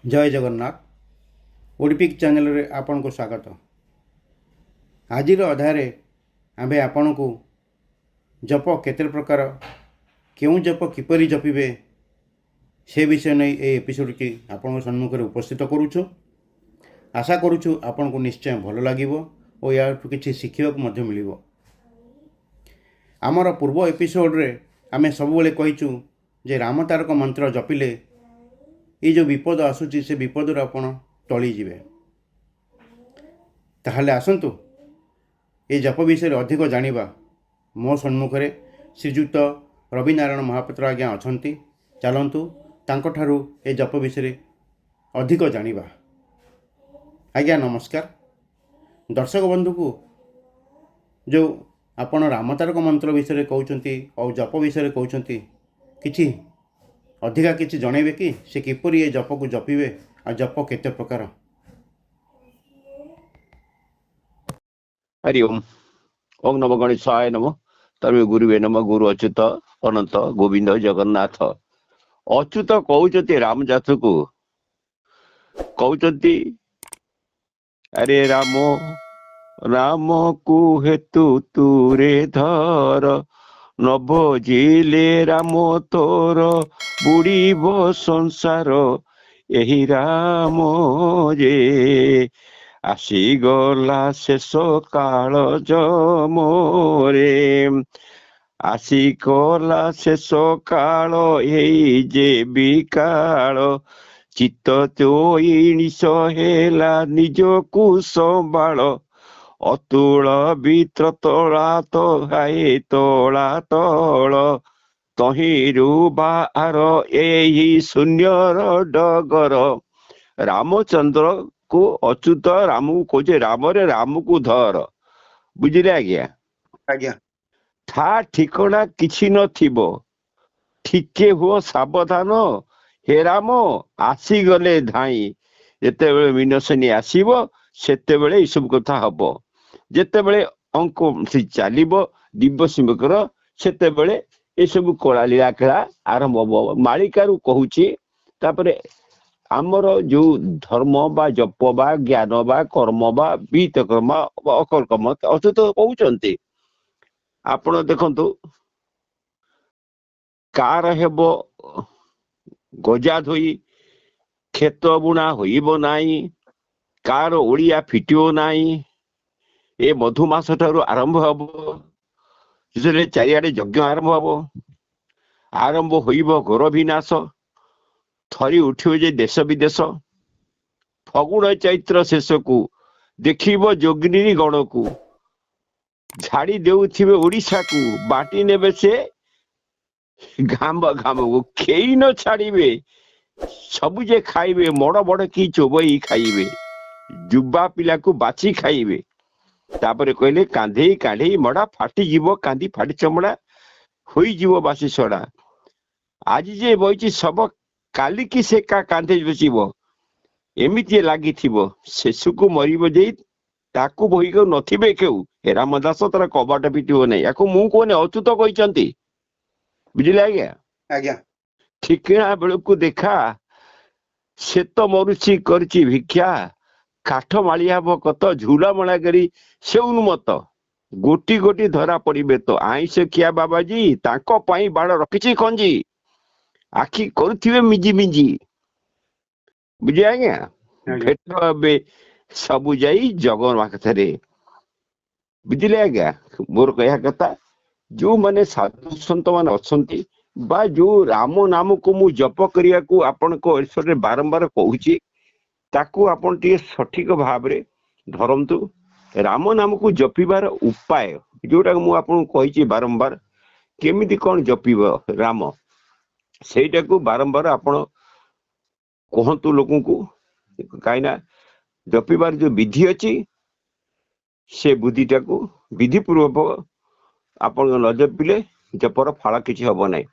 जय जगन्नाथ ओडिपिक चैनल रे आपन को स्वागत। आज अध्याय आमे आपन को जप केते प्रकार क्यों जप किपरि जपिबे से विषय नहीं ए एपिसोड की आपन सम्मुख में उपस्थित करूछु। आशा करूछु आपन को निश्चय भल लागिवो और या किछि शिखिबा को मध्य मिलिवो। आमर पूर्व एपिसोड रे आमे सब बेले कहिछु जे राम तारक मंत्र जपिले ये जो विपद आसूची से विपद आपण टली जिवे। ताहले आसंतु ये जप विषय अधिक जानिबा। मो सम्मुखरे श्रीजुक्त रविनारायण महापात्र आज्ञा अछंती। चलंतु तांको ठारू ए जप विषय अधिक जानिबा। आज्ञा नमस्कार। दर्शक बंधु को जो आपण रामतारक मंत्र विषय कहउचंती और जप विषय कहउचंती किछि अधिका किछि जणेबे कि से किपरि ए जप को जपिबे आ जप केते प्रकार। हरि ओम। ओम नमो गणेशाय नमो। तर्वे गुरुवे नमो। गुरु अच्युत अनंत गोविंद जगन्नाथ। अच्युत कहउचंती राम जात को कहउचंती अरे राम राम को हेतु तुरे धर नभ जिले राम तोर बुड़ीब संसार एही राम जे आसीगला शेष काल जमरे आसीगला शेष काल एई जे बिकाल चित्त तोइनिश हेला निजकु संभाळ अतुल वित्र तोला तो हाय तोला तोल तहिरु बाहर एही शून्यर डगर। रामचंद्र को अच्युत राम को खोजे राम रे राम को धर। बुझिले आज्ञा? आज्ञा। था ठिकଣା किछि नथिबो ठीके हुओ सावधान हे राम आसी गले धाई। जेतेबेले मिनसनी आसीबो सेतेबेले ई सब कथा हबो। जेतेबेले अंक से चलिबो दिवस मकर सेतेबेले ए सब कोला लीला खेला आरंभ हबो। मालिकारु कहूची तापरे आमर जो धर्म बा जप बा ज्ञान बा कर्म बा बीत कर्म अकल कर्म अच्युत कहउचंती। आपण देखंतु कार हेबो गजा धोई खेत बुणा होइबो नाही कार ओडिया फिटिबो नाही। ए मधुमास ठारू आरंभ हबो जिसरे चारियाडे यज्ञ आरंभ हबो। आरंभ होइबो घोर विनाश थरी उठिबो जे देश विदेश। फगुण चैत्र शेष को देखिबो जोगिनी गण को झाड़ी देउथिबे ओडिशा को बाटी नेबे से घाम घाम को खेई न छाड़िबे सबु जे खाइबे मड़ बड़ की चोबई खाइबे जुबा पिला को बाची खाइबे। तापरे कहले कांधे कांधे मड़ा फाटी जीवो कांदी फाटी चमड़ा होई जीवो बासी सड़ा। आज जे बइची सब काली की से का कांधे बचिबो एमिति लागि थिबो शेषकु मरिबो जे ताकू बही को नथिबे केउ। हे रामदास तार कबाट पिटिबो नै याको मु कोने अच्युत कहिचंती। बुझिले आज्ञा? आज्ञा। ठिकना बेलकु देखा से तो मरुची करची भिक्षा काठ मालिया कत झूला मणा करी से उन्मत गोटी गोटी धरा पड़े तो आईस खिया बाबाजी तांको पाई बाड़ रखिछि खंजी आखि करुथिबे मिजी मिजी। बुझे आज्ञा? भेट सबु जाई जगन्नाथ रे। बुझिले आज्ञा? मोर कहया कथा जो माने साधु संत मान अछंती बा जो राम नाम को मु जप करिया को आपन को ईश्वर बारंबार कहूची ताकू आपन टी सठिक भाव रे धरंतु। राम नाम को जपिबार उपाय जोटा मु आपन कहिची बारंबार केमिति कोन जपिबो राम सेटा को बारंबार आपन कहंतु लोगों को काइना जपिबार जो विधि अछि से बुद्धिटा को विधि पूर्वक आपन न जपिले जपर फल किछि हबो नै।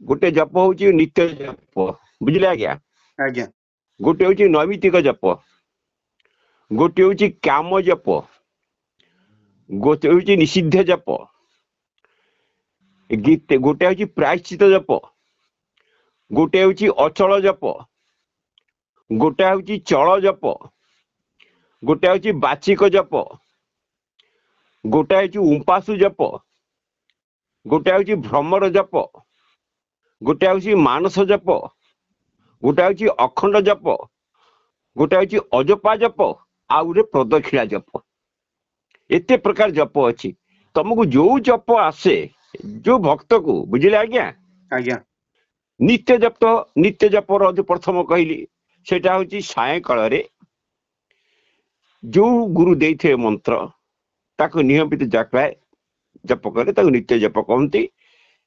गोटे जप होची नित्य जप। बुझिले आज्ञा? आज्ञा। गोटे होची नैमित्तिक जप गोटे होची काम जप गोटे होची निषिद्ध जप गोटे होची प्रायश्चित जप गोटे होची अचल जप गोटे हूँ चल जप, गोटे हूँ बाचिक जप, गोटे हूँ उंपासु जप, गोटे हूँ भ्रमर जप, गोटे हूँ मानस जप, गोटे हूँ अखंड जप, गोटे हूँ अजपा जप, आउ गोटे प्रदक्षिणा जप। एते प्रकार जप अच्छी। तुमको जो जप आसे जो भक्त को, बुझे आज्ञा, आज्ञा नित्य जपर जो प्रथम कहली सेटा हूँ साय काल जो गुरु देते मंत्र ताको नियमित जाकलाए जप करे ताको नित्य जप कहती।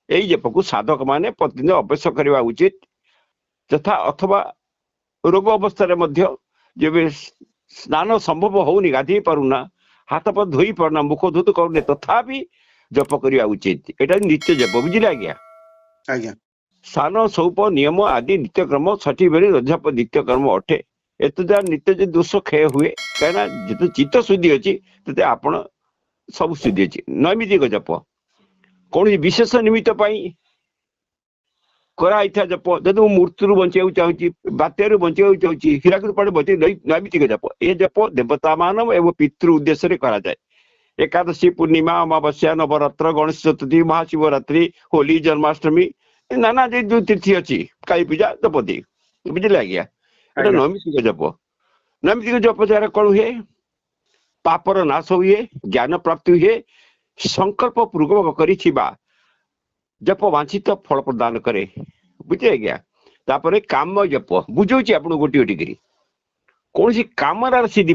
यही जप को साधक माने प्रतिदिन अभ्यास करवा उचित। तथा अथवा रोग अवस्था जब स्नान संभव होनी, गाधे पारुना, हाथ पाथ धोई पारुना, मुख धुत करूने, तथापि जप करवा उचित। एटा नित्य जप, बुझिले आज्ञा। आज्ञा स्नान सौप नियम आदि नित्यक्रम सठी बेले रजप नित्यकर्म अटे। एत द्वारा नित्य जो दोष क्षय हुए कहीं जिते चित्त शुद्धि अच्छी ते आपण सब शुद्धि अच्छी। नैमित्तिक जप कौन विशेष निमित्त कराई जप, जब मृत्यु बचा चाहूँ, बात्यारू बचा चाहूँ, हीराकुद पाड़ बचे, नैमित्तिक जप। ये जप देवता मान एवं पितृ उद्देश्य कराए। एकादशी, पूर्णिमा, अमावस्या, नवरात्र, गणेश चतुर्थी, महाशिवरात्रि, होली, जन्माष्टमी, नाना जो तिथि अच्छी, काली पूजा, द्रौपदी, बुझे आज्ञा। एटा आज्ञा नैमित्तिक जप। नैमित्तिक जप द्वारा कौन हुए? पापर नाश हुए, ज्ञान प्राप्ति हुए, संकल्प पूर्वक कर जप वांछित फल प्रदान करे, बुझे आज्ञा। तापर काम जप बुझे आप गोटी गोटी करी कौन सी कामनार सिद्धि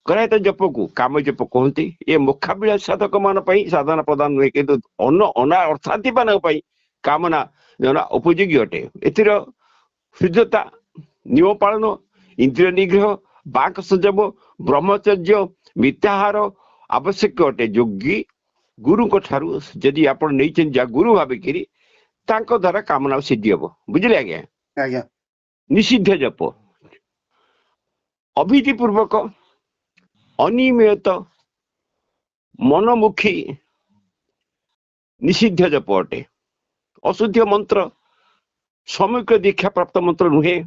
कराए तो जप को काम जप कहते। ये मुखाबिला साधक मान साधना प्रदान नुहे कि अना अर्थार्थी मान कामना जना उपयोगी अटे। एथिर शुद्धता, नियम पालन, इंद्रिय निग्रह, बाक संयम, ब्रह्मचर्य, मिथ्याहार आवश्यक अटे। योगी गुरु को ठारू जदि आप नहीं गुरु भाविकी द्वारा कामना सिद्धि हम, बुझे आज्ञा। आज्ञा निषिद्ध जप अभिधि पूर्वक अनियमित मनमुखी निषिद्ध जप अटे। अशुद्ध मंत्र सामूहिक दीक्षा प्राप्त मंत्र नुहे,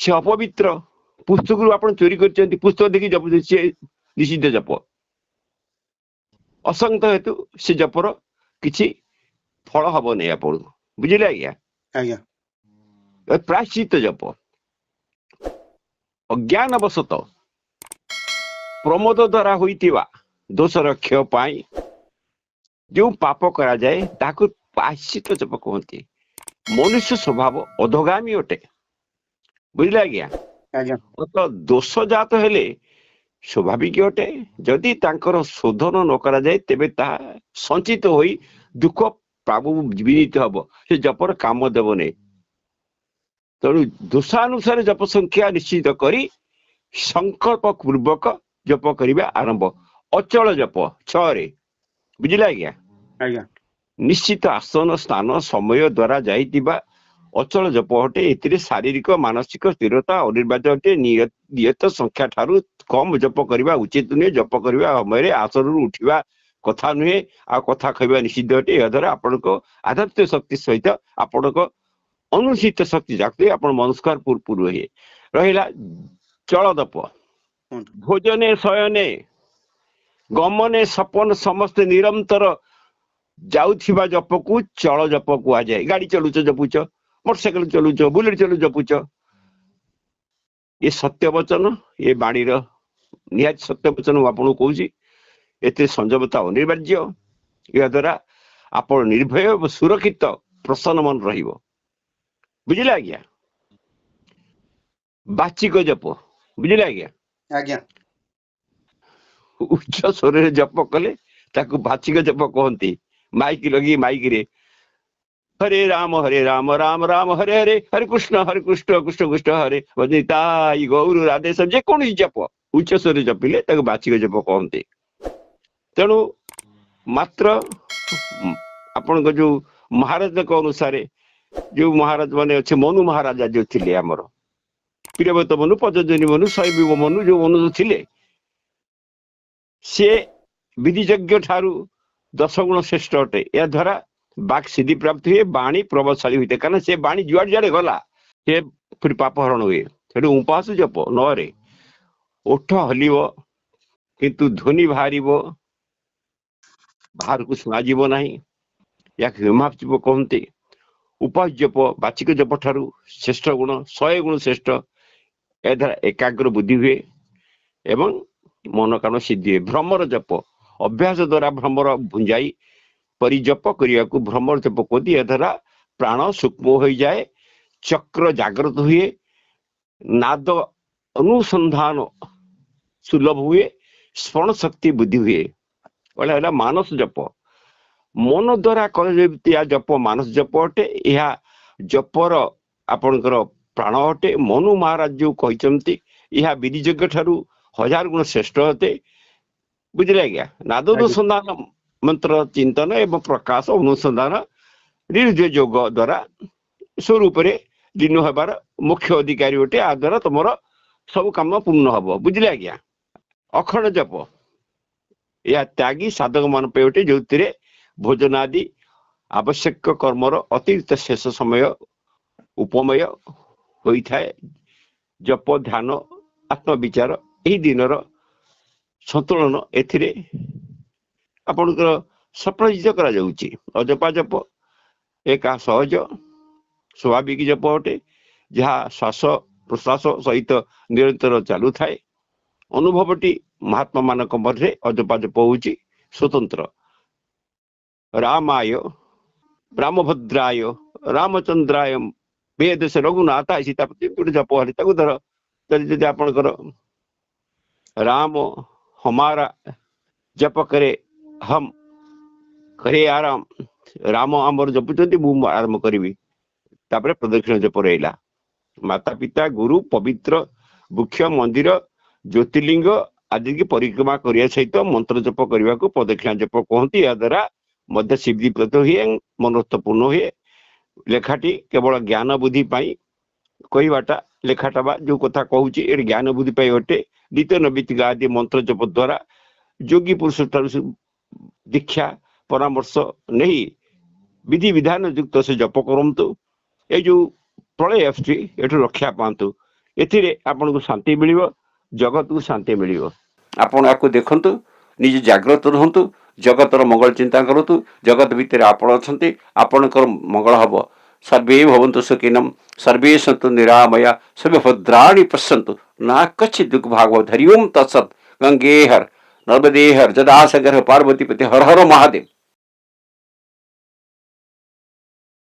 से अपवित्र। पुस्तक आप चोरी कर पुस्तक देखी जप से निषिद्ध जप। असंगत हेतु से जपर किसी फल हम नहीं आप, बुझे आज्ञा। आज्ञा प्रायश्चित जप अज्ञानवशत प्रमोद द्वारा होइतिबा दोषर क्षय पाई जो पाप करा जाए ताकू प्रायश्चित जप कहते। मनुष्य स्वभाव अधोगामी अटे, बुझे आज्ञा। आज्ञा तो दोष जात हेले स्वाभाविक अटे। जदि तांकर शोधन न करा जाए तेबे ता संचित होई दुख प्रभु विनीत हम, से जपर काम देव नहीं। तेणु दोषानुसार जप संख्या निश्चित करी संकल्प पूर्वक जप करिबा आरंभ। अचल जप 6 बुझिले आज्ञा। आज्ञा निश्चित आसन स्थान समय द्वारा जाइतिबा अचल जप हटे। एथिरे शारीरिक मानसिक स्थिरता अनिर्वार्य हटे। नियत संख्या ठारू कम जप करवा उचित नुहे। जप करवा समय आसन उठा कथा नुहे, आ कथा कहवा निषिद्ध हटे। या द्वारा आपण आध्यात्मिक शक्ति सहित आपण अनुचित शक्ति जाते आप मनस्कार पूर्व हुए। रहा चल जप भोजने शयने गमने सपन समस्त निरंतर जाउथिबा जप को चल जप कह जाए। गाड़ी चलुच जपुच, मोटरसाइकिल चलुच, बुलेट चलु जपुच, ये सत्य वचन, ये बाणीर निहाती सत्य वचन आपको कहूँ। एते संयमता अनिवार्य। या द्वारा आप निर्भय सुरक्षित प्रसन्न मन रहिबो, बुझिले आज्ञा। बाचिक जप बुझिले आज्ञा। आज्ञा उच्च स्वर जप कले ताकू बाचिक जप कहती। माइक लगी माइक रे हरे राम राम राम हरे हरे, हरे कृष्ण कृष्ण कृष्ण हरे भजताई गौर राधे सब जेको जप उच्च स्वर जपिले ताकू बाचिक जप कहते। तेणु मात्र आपण जो महाराज अनुसार जो महाराज माने अच्छे मनु महाराजा जो थिले आमर प्रियव्रत मनु, पतंजलि मनु, शैव मनु जो मनु थिले से विधिज्ञ ठारू 10 गुण श्रेष्ठ अटे। या द्वारा बाक सिद्धि प्राप्त हुए, बाणी प्रभावशाली होते। कारण से बाणी जुआड़ जुआड़े गला से फिर पाप हरण हुए सेठू उपास जप ନରେ ओठ हलिब किंतु ध्वनि बाहर को शुणाଯିब नाही या हिमाप जप कहते उपास जप बाचिक जप ठारू श्रेष्ठ गुण 100 गुण श्रेष्ठ ए द्वारा एकाग्र बुद्धि हुए एवं मनोकामना सिद्धि हुए भ्रमर जप अभ्यास द्वारा भ्रमर भुंजाई परिजप करने को भ्रमर जप कहती ए द्वारा प्राण सूक्ष्म हो जाए चक्र जागृत हुए नाद अनुसंधान सुलभ हुए स्मरण शक्ति बुद्धि हुए बोला मानस जप मन द्वारा कर जप मानस जप अटे यह जपर आपणकर प्राण अटे मनु महाराज जो कहते यह विधि यज्ञ ठारू 1000 गुण श्रेष्ठ अटे बुझे आज्ञा नाद अनुसंधान मंत्र चिंतन एवं प्रकाश अनुसंधान निर्जय योग द्वारा स्वरूप लीन होबार मुख्य अधिकारी अटे आ द्वारा तुम सब काम पूर्ण हम बुझे आज्ञा अखंड जप यह त्यागी साधक मान पे जो भोजन आदि आवश्यक कर्मर अतिरिक्त शेष समय उपमय होता है जप ध्यान आत्मविचार यही दिन संतुलन एथिरे आपणकर सफलित करा जाउची अजपा जप एक सहज स्वाभाविक जप अटे जहाँ श्वास प्रश्वास सहित निरंतर चालू थाए अनुभवटी महात्मा मानक मध्य अजपा जप होउची स्वतंत्र रामाय रामभद्राय रामचंद्राय वेद से रघुनाथ सीतापति गोटे जप हली धर जदि आपणकर राम हमारा जप करे हम करे आराम राम आमर जपुचंती मु आरंभ करी तापर प्रदक्षिण जप रहा माता पिता गुरु पवित्र वृक्ष मंदिर ज्योतिर्लिंग आदि की परिक्रमा करने सहित मंत्र जप करने को प्रदक्षिण जप कहती या द्वारा मध्य सिद्धिप्रत हुए मनोस्थ पूर्ण हुए लेखाटी केवल ज्ञान बुद्धि कहवाटा लेखाटा बा जो कथा कहूँ ये ज्ञान बुद्धि अटे द्वितीय नैतिक आदि मंत्र जप द्वारा योगी पुरुष दीक्षा परामर्श नहीं विधि विधान युक्त से जप करतु ये जो प्रलय आसुची एठू रक्षा पातु आपन को शांति मिल जगत को शांति मिल आपण आपको देखु निज जागृत रुहतु जगतर मंगल चिंता करूँ जगत भितर आपण अच्छा आपणकर मंगल हम सर्वे भवन्तु सुखिनम सर्वे सन्तु निरामया सर्वे भद्राणि पश्यन्तु ना कच्चित् दुःख भागवत हरि ओम तत्सत् गंगे हर नर्मदे हर जदासगर पार्वती पति हर हर महादेव।